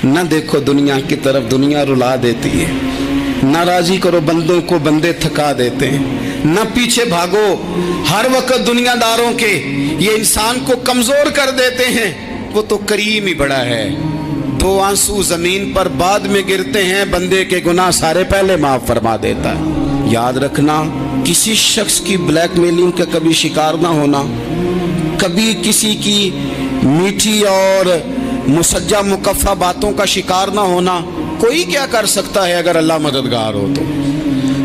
نہ دیکھو دنیا کی طرف، دنیا رلا دیتی ہے، نہ راضی کرو بندوں کو، بندے تھکا دیتے ہیں، نہ پیچھے بھاگو ہر وقت دنیا داروں کے، یہ انسان کو کمزور کر دیتے ہیں۔ وہ تو کریم ہی بڑا ہے، 2 آنسو زمین پر بعد میں گرتے ہیں، بندے کے گناہ سارے پہلے معاف فرما دیتا ہے۔ یاد رکھنا، کسی شخص کی بلیک میلنگ کا کبھی شکار نہ ہونا، کبھی کسی کی میٹھی اور مسجع مکفہ باتوں کا شکار نہ ہونا۔ کوئی کیا کر سکتا ہے اگر اللہ مددگار ہو تو؟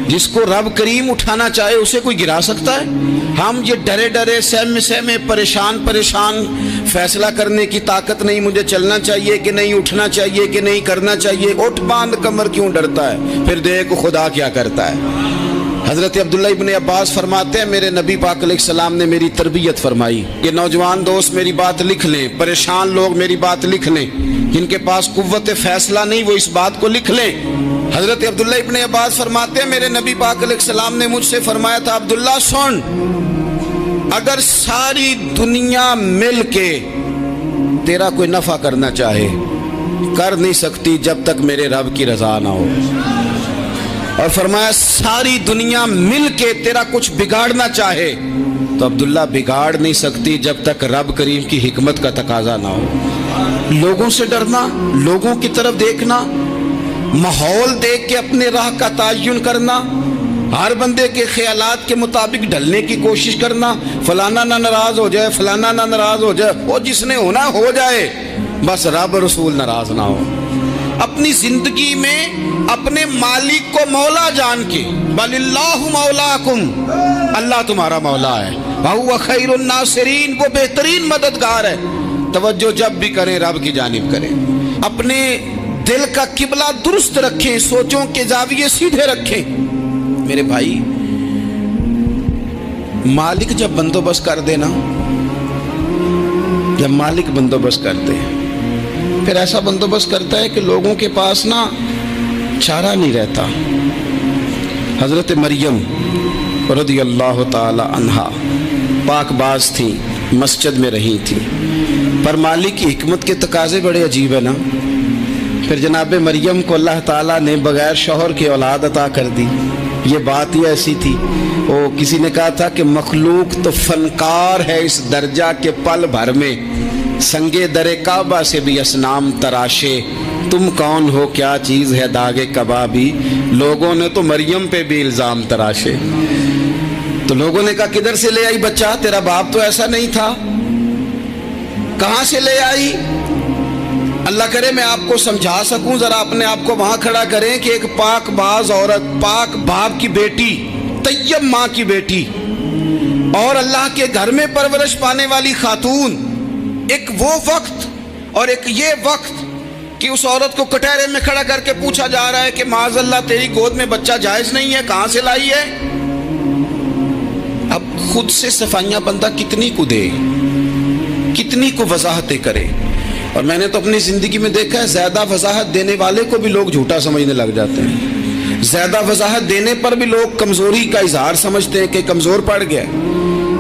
جس کو رب کریم اٹھانا چاہے اسے کوئی گرا سکتا ہے؟ ہم یہ ڈرے ڈرے سہمے سہمے پریشان فیصلہ کرنے کی طاقت نہیں، مجھے چلنا چاہیے کہ نہیں، اٹھنا چاہیے کہ نہیں، کرنا چاہیے، اٹھ باندھ کمر کیوں ڈرتا ہے؟ پھر دیکھ خدا کیا کرتا ہے۔ حضرت عبداللہ ابن عباس فرماتے ہیں میرے نبی پاک علیہ السلام نے میری تربیت فرمائی کہ نوجوان دوست میری بات لکھ لیں، پریشان لوگ میری بات لکھ لیں، جن کے پاس قوت فیصلہ نہیں وہ اس بات کو لکھ لیں۔ حضرت عبداللہ ابن عباس فرماتے ہیں میرے نبی پاک علیہ السلام نے مجھ سے فرمایا تھا، عبداللہ سن، اگر ساری دنیا مل کے تیرا کوئی نفع کرنا چاہے، کر نہیں سکتی جب تک میرے رب کی رضا نہ ہو۔ اور فرمایا ساری دنیا مل کے تیرا کچھ بگاڑنا چاہے تو عبداللہ بگاڑ نہیں سکتی جب تک رب کریم کی حکمت کا تقاضا نہ ہو۔ لوگوں سے ڈرنا، لوگوں کی طرف دیکھنا، ماحول دیکھ کے اپنے راہ کا تعین کرنا، ہر بندے کے خیالات کے مطابق ڈھلنے کی کوشش کرنا، فلانا نہ ناراض ہو جائے، فلانا نہ ناراض ہو جائے، وہ جس نے ہونا ہو جائے، بس رب رسول ناراض نہ ہو۔ اپنی زندگی میں اپنے مالک کو مولا جان کے، بل اللہ مولاکم، اللہ تمہارا مولا ہے، وہو خیر الناصرین، وہ بہترین مددگار ہے۔ توجہ جب بھی کریں رب کی جانب کریں، اپنے دل کا قبلہ درست رکھیں، سوچوں کے زاویے سیدھے رکھیں۔ میرے بھائی، مالک جب بندوبست کر دے نا، جب مالک بندوبست کر دے پھر ایسا بندوبست کرتا ہے کہ لوگوں کے پاس نا چارہ نہیں رہتا۔ حضرت مریم رضی اللہ تعالی عنہا پاک باز تھیں، مسجد میں رہی تھیں، پر مالک کی حکمت کے تقاضے بڑے عجیب ہے نا۔ پھر جناب مریم کو اللہ تعالیٰ نے بغیر شوہر کی اولاد عطا کر دی۔ یہ بات ہی ایسی تھی، وہ کسی نے کہا تھا کہ مخلوق تو فنکار ہے اس درجہ کے پل بھر میں سنگے در کعبہ سے بھی اصنام تراشے، تم کون ہو کیا چیز ہے داغ کبابی، لوگوں نے تو مریم پہ بھی الزام تراشے۔ تو لوگوں نے کہا کدھر سے لے آئی بچہ، تیرا باپ تو ایسا نہیں تھا، کہاں سے لے آئی؟ اللہ کرے میں آپ کو سمجھا سکوں، ذرا اپنے آپ کو وہاں کھڑا کریں کہ ایک پاک باز عورت، پاک باپ کی بیٹی، طیب ماں کی بیٹی، اور اللہ کے گھر میں پرورش پانے والی خاتون، ایک وہ وقت اور ایک یہ وقت کہ اس عورت کو کٹہرے میں کھڑا کر کے پوچھا جا رہا ہے کہ معاذ اللہ تیری گود میں بچہ جائز نہیں ہے، کہاں سے لائی ہے؟ اب خود سے صفائیاں بندہ کتنی کو دے، کتنی کو وضاحتیں کرے۔ اور میں نے تو اپنی زندگی میں دیکھا ہے زیادہ وضاحت دینے والے کو بھی لوگ جھوٹا سمجھنے لگ جاتے ہیں، زیادہ وضاحت دینے پر بھی لوگ کمزوری کا اظہار سمجھتے ہیں کہ کمزور پڑ گیا۔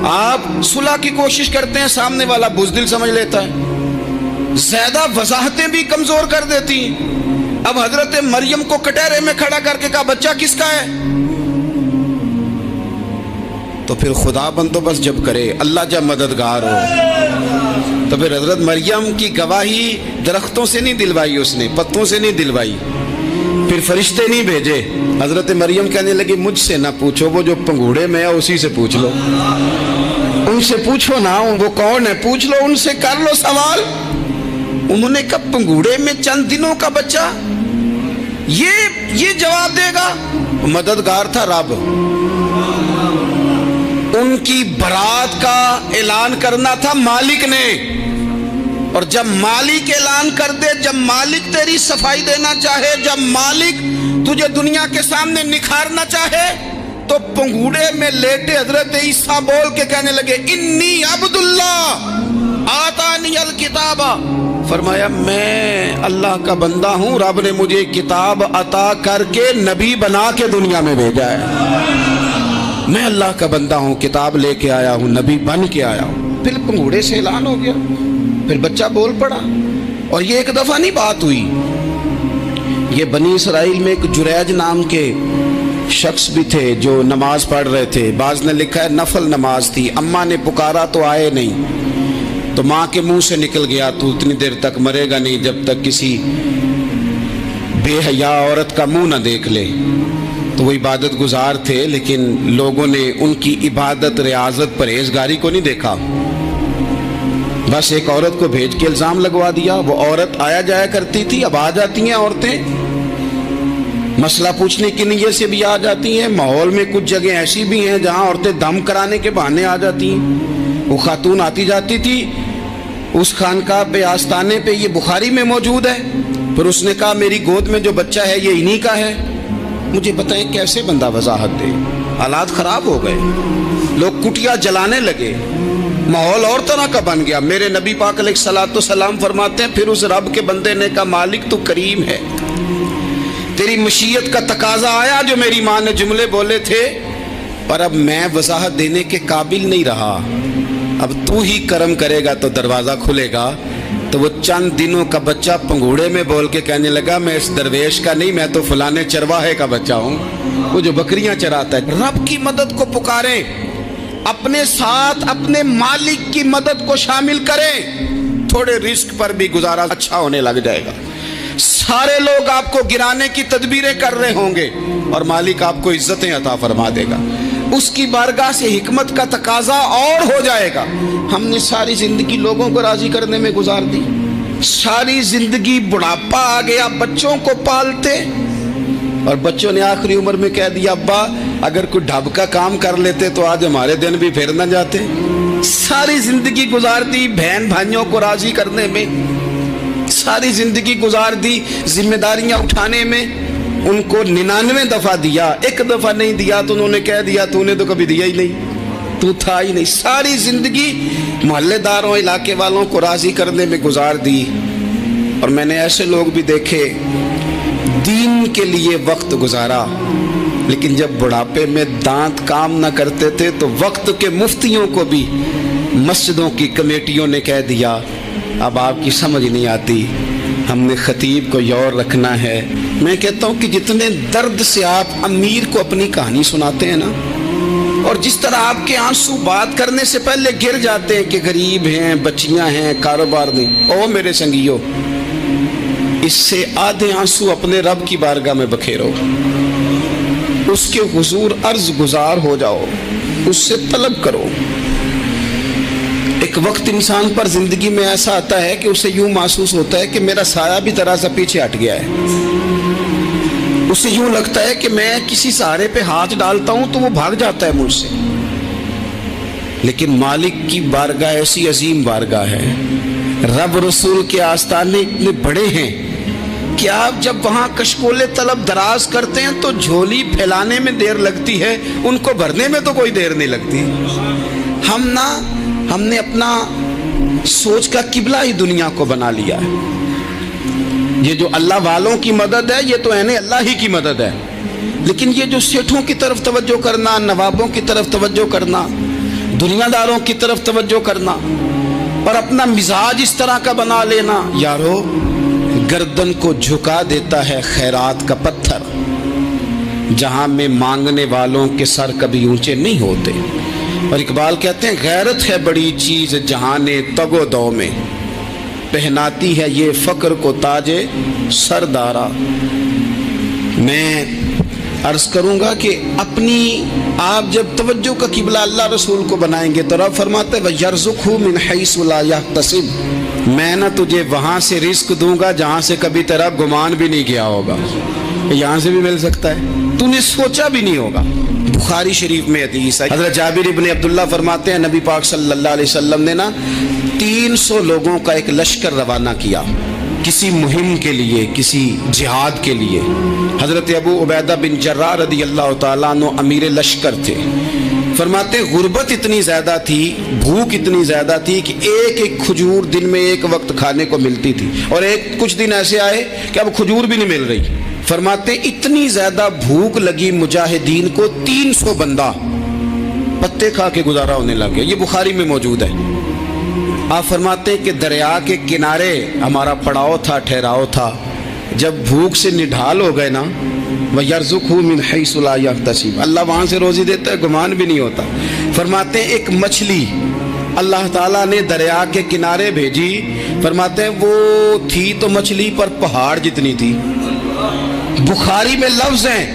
آپ صلح کی کوشش کرتے ہیں، سامنے والا بزدل سمجھ لیتا ہے، زیادہ وضاحتیں بھی کمزور کر دیتی ہیں۔ اب حضرت مریم کو کٹہرے میں کھڑا کر کے کہا بچہ کس کا ہے؟ تو پھر خدا بندوبست جب کرے، اللہ جب مددگار ہو، تو پھر حضرت مریم کی گواہی درختوں سے نہیں دلوائی، اس نے پتوں سے نہیں دلوائی، پھر فرشتے نہیں بھیجے۔ حضرت مریم کہنے لگی مجھ سے نہ پوچھو، وہ جو پنگوڑے میں ہے اسی سے پوچھ لو، ان سے پوچھو نا، وہ کون ہے پوچھ لو، ان سے کر لو سوال۔ انہوں نے کہا پنگوڑے میں چند دنوں کا بچہ، یہ جواب دے گا؟ مددگار تھا رب، ان کی برات کا اعلان کرنا تھا مالک نے، اور جب مالک اعلان کر دے، جب مالک تیری صفائی دینا چاہے، جب مالک تجھے دنیا کے سامنے نکھارنا چاہے، تو پنگوڑے میں لیٹے حضرت عیسیٰ بول کے کہنے لگے انی عبداللہ آتانی الکتاب، فرمایا میں اللہ کا بندہ ہوں، رب نے مجھے کتاب عطا کر کے نبی بنا کے دنیا میں بھیجا ہے، میں اللہ کا بندہ ہوں، کتاب لے کے آیا ہوں، نبی بن کے آیا ہوں۔ پھر پنگوڑے سے اعلان ہو گیا، پھر بچہ بول پڑا۔ اور یہ ایک دفعہ نہیں بات ہوئی، یہ بنی اسرائیل میں ایک جریج نام کے شخص بھی تھے جو نماز پڑھ رہے تھے، بعض نے لکھا ہے نفل نماز تھی، اماں نے پکارا تو آئے نہیں، تو ماں کے منہ سے نکل گیا تو اتنی دیر تک مرے گا نہیں جب تک کسی بے حیا عورت کا منہ نہ دیکھ لے۔ تو وہ عبادت گزار تھے، لیکن لوگوں نے ان کی عبادت، ریاضت، پرہیزگاری کو نہیں دیکھا، بس ایک عورت کو بھیج کے الزام لگوا دیا۔ وہ عورت آیا جایا کرتی تھی، اب آ جاتی ہیں عورتیں، مسئلہ پوچھنے کی نیت سے بھی آ جاتی ہیں۔ ماحول میں کچھ جگہ ایسی بھی ہیں جہاں عورتیں دم کرانے کے بہانے آ جاتی ہیں۔ وہ خاتون آتی جاتی تھی اس خانقاہ پہ، آستانے پہ، یہ بخاری میں موجود ہے، پھر اس نے کہا میری گود میں جو بچہ ہے یہ انہی کا ہے۔ مجھے بتائیں کیسے بندہ وضاحت دے؟ حالات خراب ہو گئے، لوگ کٹیا جلانے لگے، ماحول اور طرح کا بن گیا۔ میرے نبی پاک علیہ الصلوۃ والسلام فرماتے ہیں پھر اس رب کے بندے نے کہا مالک تو کریم ہے، تیری مشیت کا تقاضا آیا جو میری ماں نے جملے بولے تھے، پر اب میں وضاحت دینے کے قابل نہیں رہا، اب تو ہی کرم کرے گا تو دروازہ کھلے گا۔ تو وہ چند دنوں کا بچہ پنگوڑے میں بول کے کہنے لگا میں اس درویش کا نہیں، میں تو فلانے چرواہے کا بچہ ہوں، وہ جو بکریاں چراتا ہے۔ رب کی مدد کو پکاریں، اپنے ساتھ اپنے مالک کی مدد کو شامل کریں، تھوڑے رزق پر بھی گزارا اچھا ہونے لگ جائے گا۔ سارے لوگ آپ کو گرانے کی تدبیریں کر رہے ہوں گے اور مالک آپ کو عزتیں عطا فرما دے گا، اس کی بارگاہ سے حکمت کا تقاضا اور ہو جائے گا۔ ہم نے ساری زندگی لوگوں کو راضی کرنے میں گزار دی، ساری زندگی بڑھاپا آ گیا بچوں کو پالتے، اور بچوں نے آخری عمر میں کہہ دیا ابا اگر کوئی ڈھب کا کام کر لیتے تو آج ہمارے دن بھی پھر نہ جاتے۔ ساری زندگی گزار دی بہن بھائیوں کو راضی کرنے میں، ساری زندگی گزار دی ذمہ داریاں اٹھانے میں، ان کو 99 دفعہ دیا، ایک دفعہ نہیں دیا تو انہوں نے کہہ دیا تو نے تو کبھی دیا ہی نہیں، تو تھا ہی نہیں۔ ساری زندگی محلے داروں، علاقے والوں کو راضی کرنے میں گزار دی۔ اور میں نے ایسے لوگ بھی دیکھے دین کے لیے وقت گزارا، لیکن جب بڑھاپے میں دانت کام نہ کرتے تھے تو وقت کے مفتیوں کو بھی مسجدوں کی کمیٹیوں نے کہہ دیا اب آپ کی سمجھ نہیں آتی، ہم نے خطیب کو یور رکھنا ہے۔ میں کہتا ہوں کہ جتنے درد سے آپ امیر کو اپنی کہانی سناتے ہیں نا، اور جس طرح آپ کے آنسو بات کرنے سے پہلے گر جاتے ہیں کہ غریب ہیں، بچیاں ہیں، کاروبار نہیں، او میرے سنگیو، اس سے آدھے آنسو اپنے رب کی بارگاہ میں بکھیرو، اس کے حضور عرض گزار ہو جاؤ، اس سے طلب کرو۔ ایک وقت انسان پر زندگی میں ایسا آتا ہے کہ اسے یوں محسوس ہوتا ہے کہ میرا سایہ بھی ذرا سا پیچھے ہٹ گیا ہے، اسے یوں لگتا ہے کہ میں کسی سہارے پہ ہاتھ ڈالتا ہوں تو وہ بھاگ جاتا ہے مجھ سے۔ لیکن مالک کی بارگاہ ایسی عظیم بارگاہ ہے، رب رسول کے آستانے اتنے بڑے ہیں کہ آپ جب وہاں کشکولے طلب دراز کرتے ہیں تو جھولی پھیلانے میں دیر لگتی ہے، ان کو بھرنے میں تو کوئی دیر نہیں لگتی۔ ہم نے اپنا سوچ کا قبلہ ہی دنیا کو بنا لیا ہے۔ یہ جو اللہ والوں کی مدد ہے یہ تو عین اللہ ہی کی مدد ہے، لیکن یہ جو سیٹھوں کی طرف توجہ کرنا، نوابوں کی طرف توجہ کرنا، دنیا داروں کی طرف توجہ کرنا اور اپنا مزاج اس طرح کا بنا لینا، یارو گردن کو جھکا دیتا ہے خیرات کا پتھر، جہاں میں مانگنے والوں کے سر کبھی اونچے نہیں ہوتے۔ اور اقبال کہتے ہیں غیرت ہے بڑی چیز جہان تگ و دو میں، پہناتی ہے یہ فقر کو تاج سردارا۔ میں عرض کروں گا کہ اپنی آپ جب توجہ کا قبلہ اللہ رسول کو بنائیں گے تو رب فرماتا ہے وَيَرْزُقْهُ مِنْ حَيْثُ لَا يَحْتَسِبُ، میں نہ تجھے وہاں سے رزق دوں گا جہاں سے کبھی تیرا گمان بھی نہیں کیا ہوگا، یہاں سے بھی مل سکتا ہے، تو نے سوچا بھی نہیں ہوگا۔ بخاری شریف میں حدیث ہے، حضرت جابر ابن عبداللہ فرماتے ہیں نبی پاک صلی اللہ علیہ وسلم نے 300 لوگوں کا ایک لشکر روانہ کیا کسی مہم کے لیے، کسی جہاد کے لیے۔ حضرت ابو عبیدہ بن جراح رضی اللہ تعالیٰ عنہ امیر لشکر تھے۔ فرماتے غربت اتنی زیادہ تھی، بھوک اتنی زیادہ تھی کہ ایک ایک کھجور دن میں ایک وقت کھانے کو ملتی تھی، اور کچھ دن ایسے آئے کہ اب کھجور بھی نہیں مل رہی۔ فرماتے اتنی زیادہ بھوک لگی مجاہدین کو 300 بندہ پتے کھا کے گزارا ہونے لگے۔ یہ بخاری میں موجود ہے۔ آپ فرماتے ہیں کہ دریا کے کنارے ہمارا پڑاؤ تھا، ٹھہراؤ تھا. جب بھوک سے نڈھال ہو گئے نا، وَيَرْزُقْهُ مِنْ حَيْثُ لَا يَحْتَسِبُ، اللہ وہاں سے روزی دیتا ہے، گمان بھی نہیں ہوتا. فرماتے ہیں ایک مچھلی اللہ تعالیٰ نے دریا کے کنارے بھیجی. فرماتے ہیں وہ تھی تو مچھلی پر پہاڑ جتنی تھی. بخاری میں لفظ ہیں،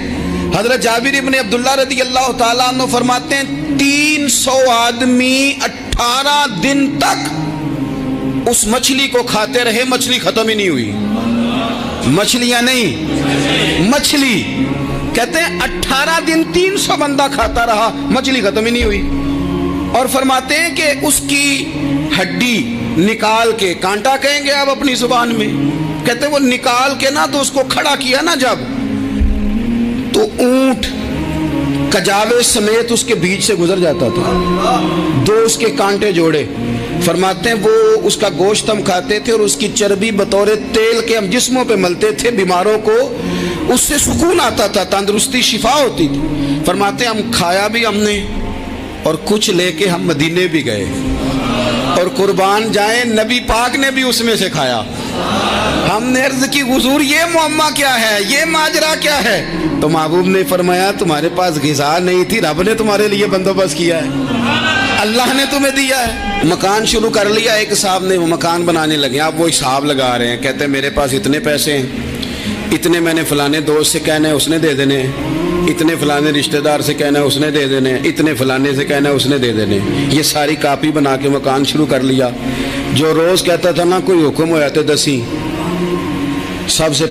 حضرت جابر ابن عبداللہ رضی اللہ تعالیٰ عنہ فرماتے ہیں 300 آدمی 18 دن تک اس مچھلی کو کھاتے رہے، مچھلی ختم ہی نہیں ہوئی. مچھلیاں نہیں، مچھلی. کہتے ہیں 18 دن 300 بندہ کھاتا رہا، مچھلی ختم ہی نہیں ہوئی. اور فرماتے ہیں کہ اس کی ہڈی نکال کے، کانٹا کہیں گے آپ اپنی زبان میں، کہتے ہیں وہ نکال کے نا تو اس کو کھڑا کیا نا جب، تو اونٹ کجاوے سمیت اس کے بیچ سے گزر جاتا تھا. 2 اس کے کانٹے جوڑے. فرماتے ہیں وہ اس کا گوشت ہم کھاتے تھے اور اس کی چربی بطور تیل کے ہم جسموں پہ ملتے تھے. بیماروں کو اس سے سکون آتا تھا، تندرستی، شفا ہوتی تھی. فرماتے ہیں ہم کھایا بھی ہم نے اور کچھ لے کے ہم مدینے بھی گئے، اور قربان جائیں نبی پاک نے بھی اس میں سے کھایا. ہم نے عرض کی حضور یہ معمہ کیا ہے، یہ ماجرا کیا ہے؟ تو محبوب نے فرمایا تمہارے پاس غذا نہیں تھی، رب نے تمہارے لیے بندوبست کیا ہے، اللہ نے تمہیں دیا ہے. مکان شروع کر لیا، ایک صاحب نے وہ مکان بنانے لگے. آپ وہ حساب لگا رہے ہیں، کہتے ہیں میرے پاس اتنے پیسے ہیں، اتنے میں نے فلانے دوست سے کہنا ہے اس نے دے دینے، اتنے فلانے رشتہ دار سے کہنا ہے اس نے دے دینے، اتنے فلانے سے کہنا ہے اس نے دے دینے. یہ ساری کاپی بنا کے مکان شروع کر لیا. جو روز کہتا تھا نا کوئی حکم ہو جاتے 10 سب سے